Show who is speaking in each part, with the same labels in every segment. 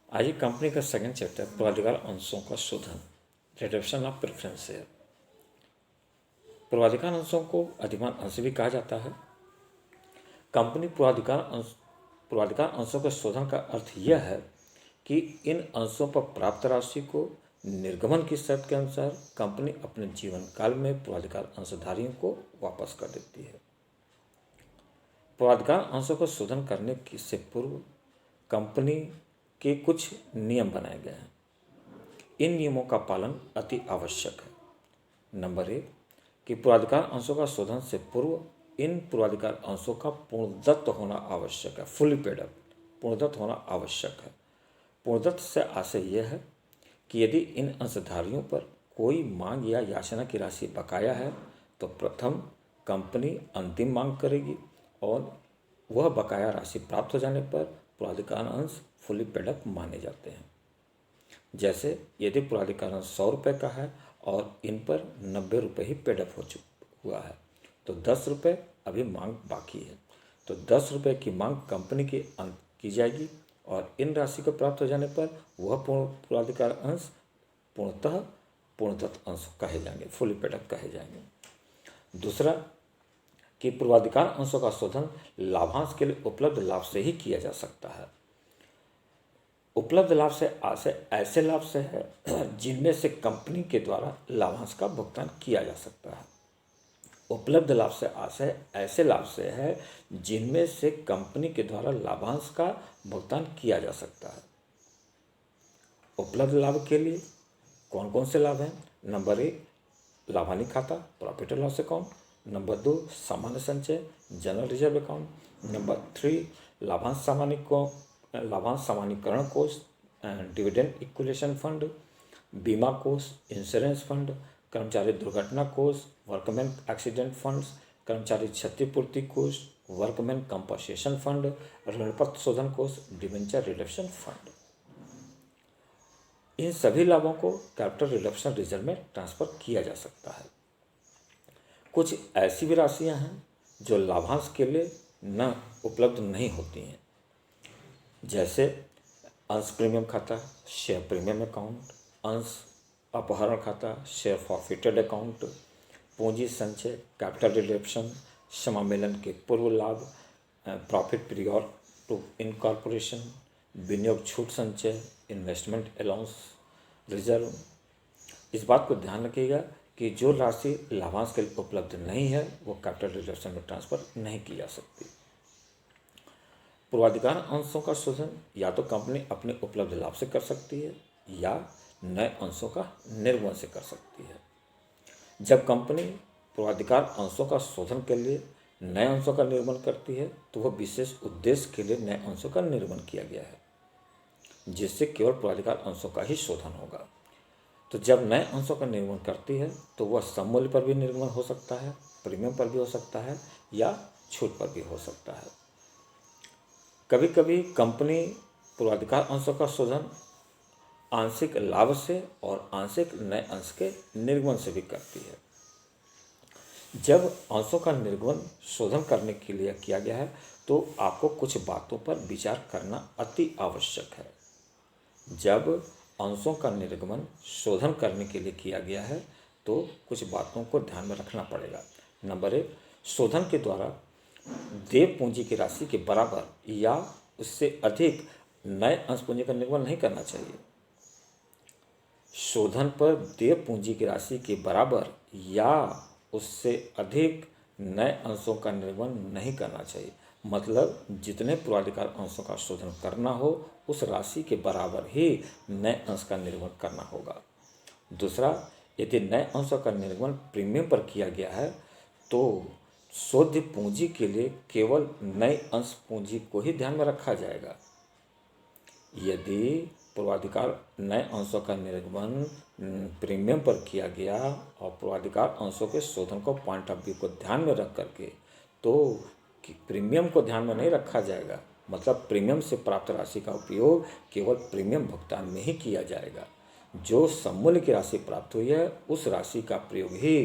Speaker 1: आज ही कंपनी का second chapter पूर्वाधिकार अंशों का शोधन, रिडक्शन ऑफ प्रेफरेंस शेयर। पूर्वाधिकार अंशों को अधिमान अंश भी कहा जाता है। कंपनी पूर्वाधिकार अंशों के शोधन का अर्थ यह है कि इन अंशों पर प्राप्त राशि को निर्गमन की शर्त के अनुसार कंपनी अपने जीवन काल में पूर्वाधिकार अंशधारियों को वापस कर देती है। पूर्वाधिकार अंशों को शोधन करने से पूर्व कंपनी के कुछ नियम बनाए गए हैं। इन नियमों का पालन अति आवश्यक है। नंबर 1 कि पूर्वाधिकार अंशों का शोधन से पूर्व इन पूर्वाधिकार अंशों का पूर्णदत्त होना आवश्यक है। फुली पेड अप, पूर्णदत्त होना आवश्यक है। पूर्णदत्त से आशय यह है कि यदि इन अंशधारियों पर कोई मांग या याचना की राशि बकाया है तो प्रथम कंपनी अंतिम मांग करेगी और वह बकाया राशि प्राप्त हो जाने पर पूर्वाधिकार अंश फुली पेड अप माने जाते हैं। जैसे यदि पूर्वाधिकार अंश 100 रुपये का है और इन पर 90 रुपये ही पेड अप हुआ है तो 10 रुपये अभी मांग बाकी है, तो 10 रुपये की मांग कंपनी की की जाएगी और इन राशि को प्राप्त हो जाने पर वह पूर्वाधिकार अंश पूर्णदत्त अंश कहे जाएंगे, फुली पेड अप कहे जाएंगे। दूसरा कि पूर्वाधिकार अंशों का शोधन लाभांश के लिए उपलब्ध लाभ से ही किया जा सकता है। उपलब्ध लाभ से ऐसे लाभ से है जिनमें से कंपनी के द्वारा लाभांश का भुगतान किया जा सकता है। उपलब्ध लाभ से आशय ऐसे लाभ से है जिनमें से कंपनी के द्वारा लाभांश का भुगतान किया जा सकता है। उपलब्ध लाभ के लिए कौन कौन से लाभ हैं? नंबर 1 लाभानी खाता, profit and loss account. Number 2 सामान्य संचय, जनरल रिजर्व अकाउंट। नंबर 3 लाभांश सामान्यकरण कोष, डिविडेंड इक्विलेशन फंड, बीमा कोष, इंश्योरेंस फंड, कर्मचारी दुर्घटना कोष, वर्कमैन एक्सीडेंट फंड्स, कर्मचारी क्षतिपूर्ति कोष, वर्कमैन कंपनसेशन फंड, ऋणपत्र शोधन कोष, डिबेंचर रिडम्पशन फंड। इन सभी लाभों को कैपिटल रिडम्पशन रिजर्व में ट्रांसफर किया जा सकता है। कुछ ऐसी भी राशियां हैं जो लाभांश के लिए न उपलब्ध नहीं होती हैं, जैसे अंश प्रीमियम खाता, शेयर प्रीमियम अकाउंट, अंश अपहरण खाता, शेयर फॉरफिटेड अकाउंट, पूंजी संचय, कैपिटल रिडम्पशन, समामेलन के पूर्व लाभ, प्रॉफिट प्रियोर टू इनकॉर्पोरेशन, विनियोग छूट संचय, इन्वेस्टमेंट अलाउंस रिजर्व। इस बात को ध्यान रखिएगा कि जो राशि लाभांश के लिए उपलब्ध नहीं है वो कैपिटल रिडम्पशन में ट्रांसफर नहीं की जा सकती। पूर्वाधिकार अंशों का शोधन या तो कंपनी अपने उपलब्ध लाभ से कर सकती है या नए अंशों का निर्गमन से कर सकती है। जब कंपनी पूर्वाधिकार अंशों का शोधन के लिए नए अंशों का निर्गमन करती है तो वह विशेष उद्देश्य के लिए नए अंशों का निर्गमन किया गया है, जिससे केवल पूर्वाधिकार अंशों का ही शोधन होगा। तो जब नए अंशों का निर्गमन करती है तो वह सममूल्य पर भी निर्गमन हो सकता है, प्रीमियम पर भी हो सकता है या छूट पर भी हो सकता है। कभी कभी कंपनी पूर्वाधिकार अंशों का शोधन आंशिक लाभ से और आंशिक नए अंश के निर्गमन से भी करती है। जब अंशों का निर्गमन शोधन करने के लिए किया गया है तो आपको कुछ बातों पर विचार करना अति आवश्यक है। जब अंशों का निर्गमन शोधन करने के लिए किया गया है तो कुछ बातों को ध्यान में रखना पड़ेगा। नंबर 1 शोधन के द्वारा देय पूंजी की राशि के बराबर या उससे अधिक नए अंश पूंजी का निर्गमन नहीं करना चाहिए। शोधन पर देय पूंजी की राशि के बराबर या उससे अधिक नए अंशों का निर्गमन नहीं करना चाहिए। मतलब जितने पूर्वाधिकार अंशों का शोधन करना हो उस राशि के बराबर ही नए अंश का निर्गमन करना होगा। दूसरा, यदि नए अंशों का निर्गमन प्रीमियम पर किया गया है तो शोध्य पूंजी के लिए केवल नए अंश पूंजी को ही ध्यान में रखा जाएगा। यदि पूर्वाधिकार नए अंशों का निर्गमन प्रीमियम पर किया गया और पूर्वाधिकार अंशों के शोधन को पॉइंट ऑफ व्यू को ध्यान में रख करके तो प्रीमियम को ध्यान में नहीं रखा जाएगा। मतलब प्रीमियम से प्राप्त राशि का उपयोग केवल प्रीमियम भुगतान में ही किया जाएगा। जो सममूल्य की राशि प्राप्त हुई है उस राशि का प्रयोग ही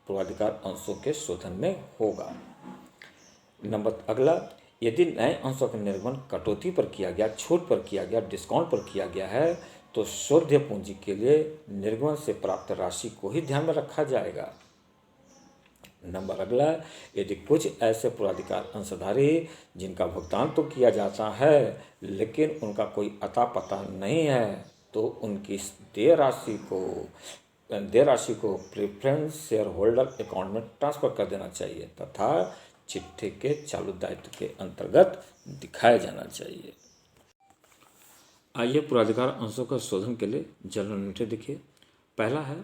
Speaker 1: पूर्वाधिकार अंशों के शोधन में होगा। अगला, यदि नए अंशों का निर्गमन कटौती पर किया गया, छूट पर किया गया, डिस्काउंट पर किया गया है तो शुद्ध पूंजी के लिए निर्गमन से प्राप्त राशि को ही ध्यान में रखा जाएगा। नंबर अगला, यदि कुछ ऐसे पूर्वाधिकार अंशधारी जिनका भुगतान तो किया जाता है लेकिन उनका कोई अता पता नहीं है तो उनकी देय राशि को प्रेफरेंस शेयर होल्डर अकाउंट में ट्रांसफर कर देना चाहिए तथा चिट्ठी के चालू दायित्व के अंतर्गत दिखाया जाना चाहिए। आइए पूर्वाधिकार अंशों का शोधन के लिए जनरल एंट्री देखिए। पहला है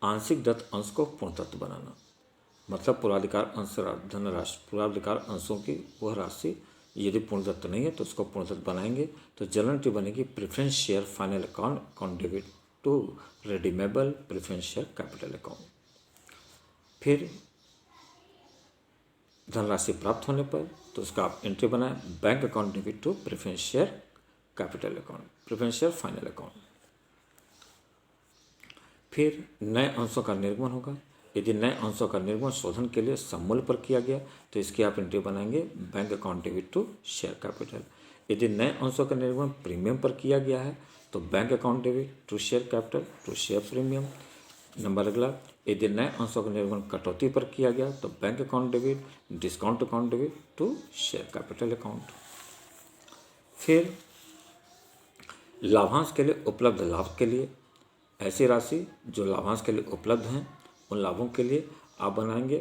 Speaker 1: आंशिक दत्त अंश को पूर्णतत्व बनाना, मतलब पूर्वाधिकार अंश धनराशि, पूर्वाधिकार अंशों की वह राशि यदि पूर्णदत्त नहीं है तो उसको पूर्णदत्त बनाएंगे तो जनरल एंट्री बनेगी preference share final account debit to redeemable preference share capital account. फिर धनराशि प्राप्त होने पर तो उसका आप एंट्री बनाएं bank account debit to preference share capital account, preference share final account. फिर नए अंशों का निर्गमन होगा। यदि नए अंशों का निर्गमन शोधन के लिए सममूल्य पर किया गया तो इसकी आप एंट्री बनाएंगे bank account debit to share capital. यदि नए अंशों का निर्गमन प्रीमियम पर किया गया है तो bank account debit to share capital to share premium. Number अगला, यदि नए अंशों का निर्गमन कटौती पर किया गया तो bank account debit discount account debit to share capital account. फिर लाभांश के लिए उपलब्ध लाभ के लिए ऐसी राशि जो लाभांश के लिए उपलब्ध हैं उन लाभों के लिए आप बनाएंगे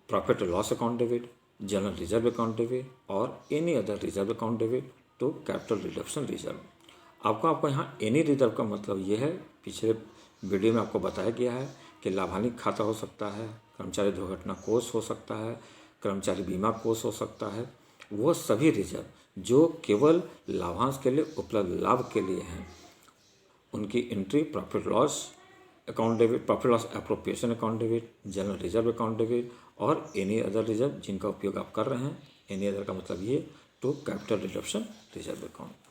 Speaker 1: profit loss account debit, general reserve account debit और any other reserve account debit to capital reduction reserve. आपको यहाँ एनी रिजर्व का मतलब ये है, पिछले वीडियो में आपको बताया गया है कि लाभानी खाता हो सकता है, कर्मचारी दुर्घटना कोष हो सकता है, कर्मचारी बीमा कोष हो सकता है, वो सभी रिजर्व जो केवल लाभांश के लिए उपलब्ध लाभ के लिए हैं उनकी entry profit loss account debit, profit loss appropriation account debit, general reserve account debit और एनी अदर रिजर्व जिनका उपयोग आप कर रहे हैं, एनी अदर का मतलब ये to capital reduction reserve account.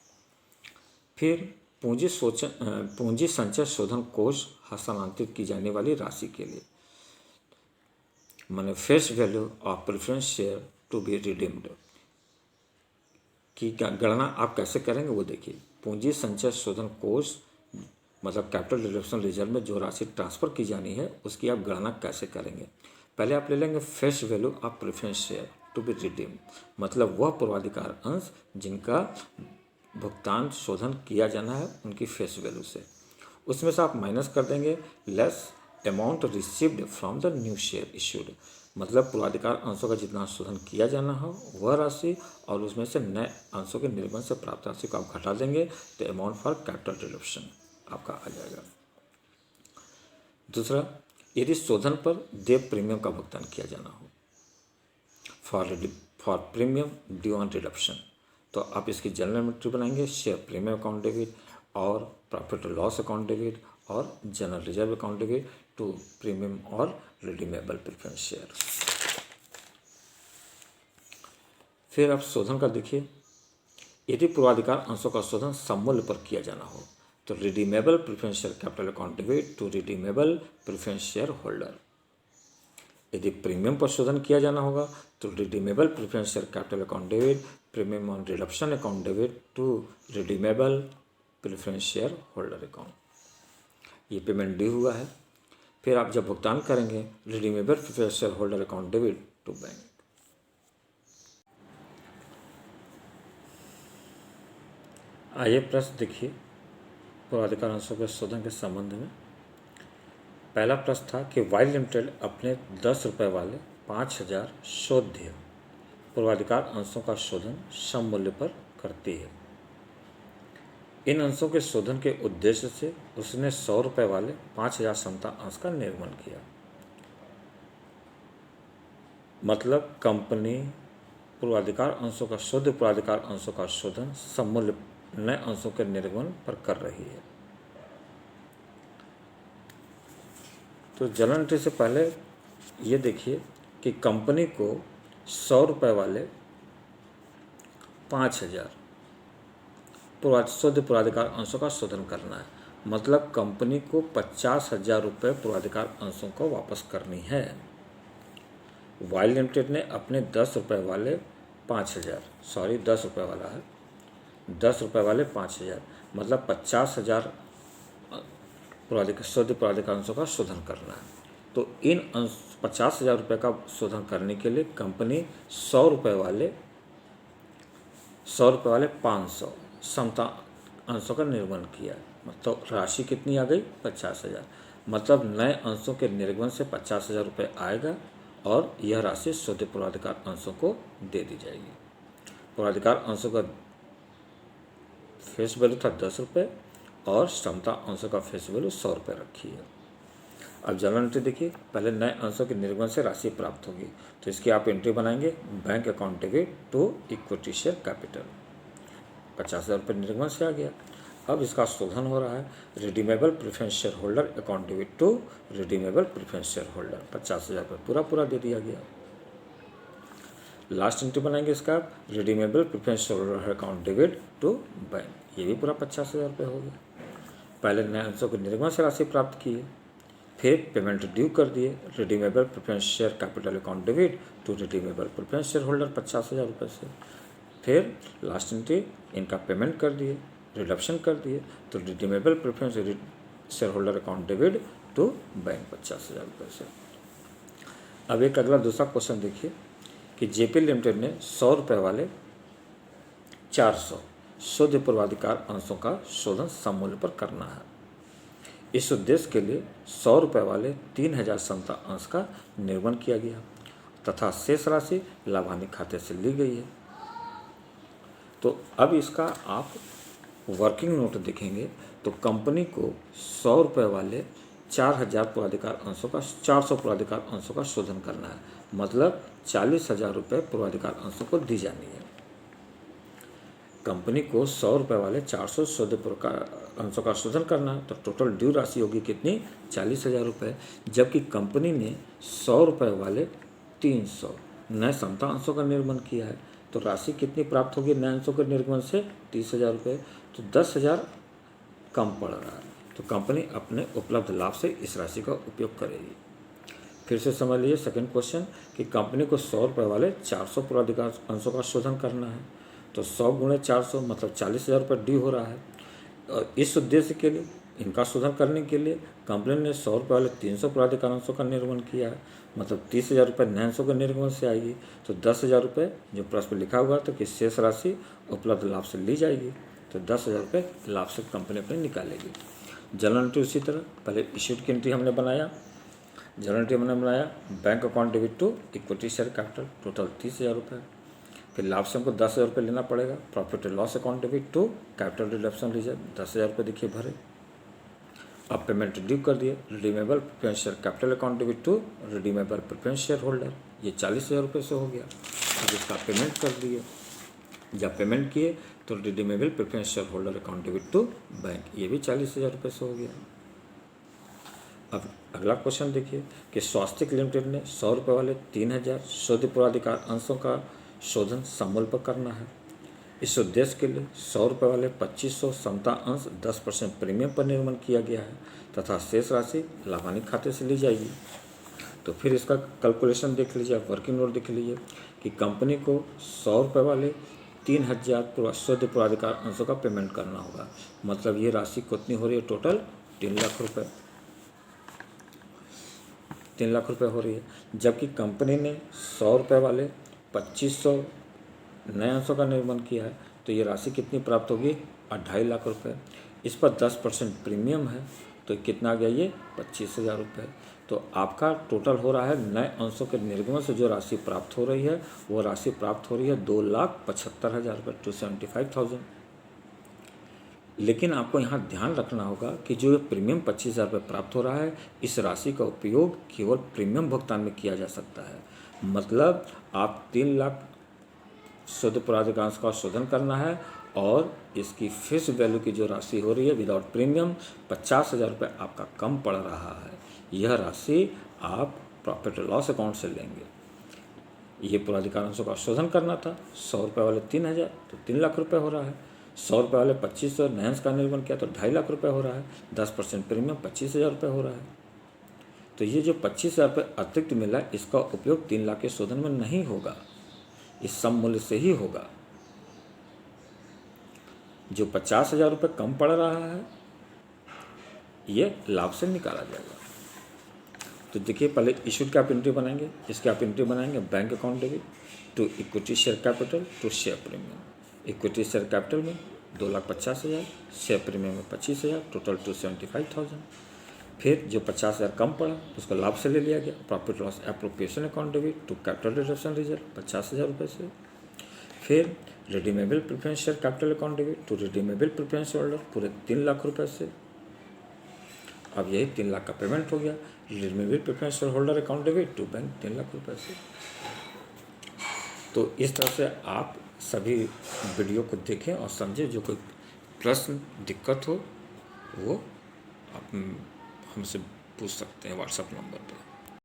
Speaker 1: फिर पूंजी संचय शोधन कोष हस्तांतरित की जाने वाली राशि के लिए माने face value of preference share to be redeemed की गणना आप कैसे करेंगे वो देखिए। पूंजी संचय शोधन कोष मतलब कैपिटल रिडक्शन रिजर्व में जो राशि ट्रांसफ़र की जानी है उसकी आप गणना कैसे करेंगे। पहले आप ले लेंगे face value of preference share to be redeem, मतलब वह पूर्वाधिकार अंश जिनका भुगतान शोधन किया जाना है उनकी फेस वैल्यू से, उसमें से आप माइनस कर देंगे less amount received from the new share issued, मतलब पूर्वाधिकार अंशों का जितना शोधन किया जाना हो वह राशि और उसमें से नए अंशों के निर्गमन से प्राप्त राशि को आप घटा देंगे तो अमाउंट फॉर कैपिटल रिडक्शन आपका आ जाएगा। दूसरा, यदि शोधन पर देय प्रीमियम का भुगतान किया जाना हो for premium due on reduction तो आप इसकी जनरल एंट्री बनाएंगे शेयर प्रीमियम अकाउंट डेबिट और प्रॉफिट लॉस अकाउंट डेबिट और general reserve account debit to premium और रिडीमेबल प्रेफरेंस शेयर। फिर आप शोधन का देखिए। यदि पूर्वाधिकार अंशों का शोधन सममूल्य पर किया जाना हो तो redeemable preference share capital account debit to redeemable preference share holder. यदि प्रीमियम पर शोधन किया जाना होगा तो redeemable preference share capital account debit premium on reduction account debit to redeemable preference share holder account. ये पेमेंट ड्यू हुआ है, फिर आप जब भुगतान करेंगे redeemable preference share holder account debit to bank. आइए प्रश्न देखिए पूर्वाधिकार अंशों के शोधन के संबंध में। पहला प्रश्न था कि वाई लिमिटेड अपने 10 रुपये वाले 5000 शोध्य पूर्वाधिकार अंशों का शोधन सममूल्य पर करती है। इन अंशों के शोधन के उद्देश्य से उसने 100 रुपये वाले 5000 समता अंश का निर्माण किया, मतलब कंपनी पूर्वाधिकार अंशों का शुद्ध पूर्वाधिकार अंशों का शोधन सममूल्य नए अंशों के निर्गमन पर कर रही है। तो जनरल एंट्री से पहले ये देखिए कि कंपनी को 100 रुपये वाले 5000 शुद्ध पूर्वाधिकार अंशों का शोधन करना है, मतलब कंपनी को 50,000 रुपये पूर्वाधिकार अंशों को वापस करनी है। वाई लिमिटेड ने अपने 10 रुपये वाले 5,000, सॉरी 10 रुपये वाला है, 10 रुपये वाले 5,000, मतलब 50,000 शुद्ध प्राधिकार अंशों का शोधन करना है। तो इन 50,000 रुपये का शोधन करने के लिए कंपनी 100 रुपये वाले 500 समता अंशों का निर्गमन किया। मतलब राशि कितनी आ गई? 50,000। मतलब नए अंशों के निर्गमन से 50,000 रुपये आएगा और यह राशि शुद्ध पूर्वाधिकार अंशों को दे दी जाएगी। पूर्वाधिकार अंशों का फेस वैल्यू था 10 रुपये और समता अंशों का फेस वैल्यू 100 रुपये रखी है। अब जर्नल एंट्री देखिए, पहले नए अंशों के निर्गमन से राशि प्राप्त होगी, तो इसकी आप एंट्री बनाएंगे, bank account debit to equity share capital, 50,000 रुपये निर्गमन से आ गया। अब इसका शोधन हो रहा है, redeemable preference share holder account debit to redeemable preference share holder, 50,000 रुपये पूरा दे दिया गया। लास्ट एंट्री बनाएंगे इसका, redeemable preference share holder account debit to bank, ये भी पूरा 50,000 रुपये हो गया। पहले नए अंशों के निर्गमन से राशि प्राप्त की है, फिर पेमेंट ड्यू कर दिए, redeemable preference share capital account debit to redeemable preference share holder 50,000 रुपये से, फिर लास्ट एंट्री इनका पेमेंट कर दिए, रिडक्शन कर दिए, तो redeemable preference share holder account debit to bank 50,000 रुपये से। अब एक अगला दूसरा क्वेश्चन देखिए कि जेपी लिमिटेड ने 100 रुपये वाले 400 शुद्ध पूर्वाधिकार अंशों का शोधन सममूल्य पर करना है। इस उद्देश्य के लिए 100 रुपये वाले 3,000 समता अंश का निर्गमन किया गया तथा शेष राशि लाभानी खाते से ली गई है। तो अब इसका आप वर्किंग नोट देखेंगे तो कंपनी को 100 रुपये वाले 4,000 पूर्वाधिकार अंशों का 400 पूर्वाधिकार अंशों का शोधन करना है, मतलब 40,000 रुपये पूर्वाधिकार अंशों को दी जानी है। कंपनी को 100 रुपये वाले 400 शुद्ध अंशों का शोधन करना है, तो टोटल ड्यू राशि होगी कितनी? 40,000 रुपये। जबकि कंपनी ने 100 रुपये वाले 300 नए समता अंशों का निर्गमन किया है, तो राशि कितनी प्राप्त होगी नए अंशों के निर्गमन से? 30,000 रुपये। तो 10,000 कम पड़ रहा है, तो कंपनी अपने उपलब्ध लाभ से इस राशि का उपयोग करेगी। फिर से समझ लीजिए सेकंड क्वेश्चन कि कंपनी को 100 रुपये वाले 400 पूर्वाधिकार अंशों का शोधन करना है, तो 100 गुणे 400 मतलब 40,000 रुपये ड्यू हो रहा है। और इस उद्देश्य के लिए इनका शोधन करने के लिए कंपनी ने 100 रुपये वाले 300 पूर्वाधिकार अंशों का निर्गमन किया है, मतलब 30,000 रुपये नए अंशों के निर्गमन से आएगी। तो 10,000 रुपये जो प्रश्न में लिखा हुआ था कि शेष राशि उपलब्ध लाभ से ली जाएगी, तो 10,000 रुपये लाभ से कंपनी अपने निकालेगी। जर्नल एंट्री उसी तरह पहले इश्यूड की एंट्री हमने बनाया, जर्नल एंट्री हमने बनाया bank account debit to equity share capital, total 30,000 रुपये। फिर लाभ से हमको 10,000 रुपये लेना पड़ेगा, profit and loss account debit to capital reduction लीजिए, 10,000 रुपये देखिए भरे। अब पेमेंट ड्यू कर दिए, redeemable preference share capital account debit to redeemable preference share holder, ये 40,000 रुपये से हो गया। अब इसका पेमेंट कर दिए, जब पेमेंट किए तो redeemable preference share holder account debit to bank, ये भी 40,000 रुपये से हो गया। अब अगला क्वेश्चन देखिए कि स्वास्तिक लिमिटेड ने 100 रुपये वाले 3,000 शुद्ध पूर्वाधिकार अंशों का शोधन सममूल्य पर करना है। इस उद्देश्य के लिए 100 रुपये वाले 2,500 समता अंश 10% प्रीमियम पर निर्गमन किया गया है तथा शेष राशि लाभानी खाते से ली जाएगी। तो फिर इसका कैलकुलेशन देख लीजिए, आप वर्किंग नोट देख लीजिए कि कंपनी को 100 रुपये वाले 3,000 शुद्ध पूर्वाधिकार अंशों का पेमेंट करना होगा, मतलब ये राशि कितनी हो रही है? टोटल 3 लाख रुपये, 3 लाख रुपये हो रही है। जबकि कंपनी ने 100 रुपये वाले 2,500 नए अंशों का निर्गमन किया है, तो ये राशि कितनी प्राप्त होगी? 2.5 लाख रुपये। इस पर 10% प्रीमियम है, तो कितना आ गया? ये 25,000 रुपये। तो आपका टोटल हो रहा है नए अंशों के निर्गमन से जो राशि प्राप्त हो रही है, वो राशि प्राप्त हो रही है 2,75,000 रुपये, 275,000। लेकिन आपको यहाँ ध्यान रखना होगा कि जो प्रीमियम 25,000 रुपये प्राप्त हो रहा है, इस राशि का उपयोग केवल प्रीमियम भुगतान में किया जा सकता है। मतलब आप 3 लाख शुद्ध पूर्वाधिकार अंश का शोधन करना है और इसकी फेस वैल्यू की जो राशि हो रही है विदाउट प्रीमियम 50,000 रुपये आपका कम पड़ रहा है। यह राशि आप प्रॉफिट एंड लॉस अकाउंट से लेंगे। ये पूर्वाधिकार अंशों का शोधन करना था, 100 रुपये वाले 3,000 तो 3 लाख रुपये हो रहा है। 100 रुपये वाले 2,500 नए अंश का निर्गमन किया तो 2.5 लाख रुपये हो रहा है। 10% प्रीमियम 25,000 रुपये हो रहा है। तो ये जो 25,000 रुपये अतिरिक्त मिला, इसका उपयोग 3 लाख के शोधन में नहीं होगा, इस सम मूल्य से ही होगा। जो 50,000 रुपये कम पड़ रहा है ये लाभ से निकाला जाएगा। तो देखिए, पहले इशूड की आप एंट्री बनाएंगे। इसके आप एंट्री बनाएंगे bank account debit to equity share capital to share premium. Equity share capital में 2,50,000, शेयर प्रीमियम में 25,000, टोटल 275,000। फिर जो 50,000 कम पड़ा उसको लाभ से ले लिया गया। Profit loss appropriation account debit to capital reduction reserve 50,000 रुपये से। फिर redeemable preference share capital account debit to redeemable preference holder पूरे 3 लाख रुपये से। अब यही 3 लाख का पेमेंट हो गया। Redeemable preference share holder account debit to bank 3 lakh रुपये से। तो इस तरह से आप सभी वीडियो को देखें और समझें। जो कोई प्रश्न दिक्कत हो वो आप हमसे पूछ सकते हैं व्हाट्सएप नंबर पर।